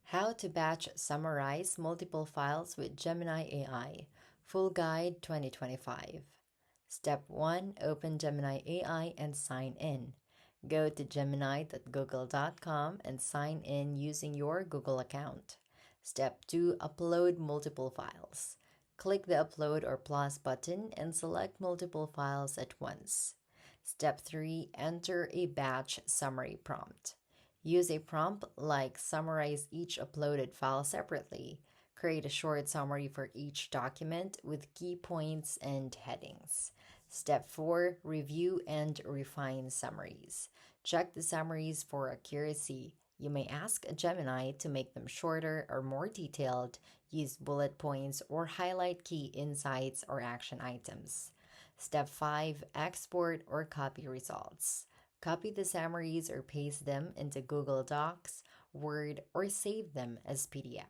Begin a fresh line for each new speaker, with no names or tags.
How to batch summarize multiple files with Gemini AI. Full Guide 2025. Step 1. Open Gemini AI and sign in. Go to gemini.google.com and sign in using your Google account. Step 2. Upload multiple files. Click the Upload or Plus button and select multiple files at once. Step 3. Enter a batch summary prompt. Use a prompt like summarize each uploaded file separately. Create a short summary for each document with key points and headings. Step 4. Review and refine summaries. Check the summaries for accuracy. You may ask a Gemini to make them shorter or more detailed, use bullet points, or highlight key insights or action items. Step 5. Export or copy results. Copy the summaries or paste them into Google Docs, Word, or save them as PDF.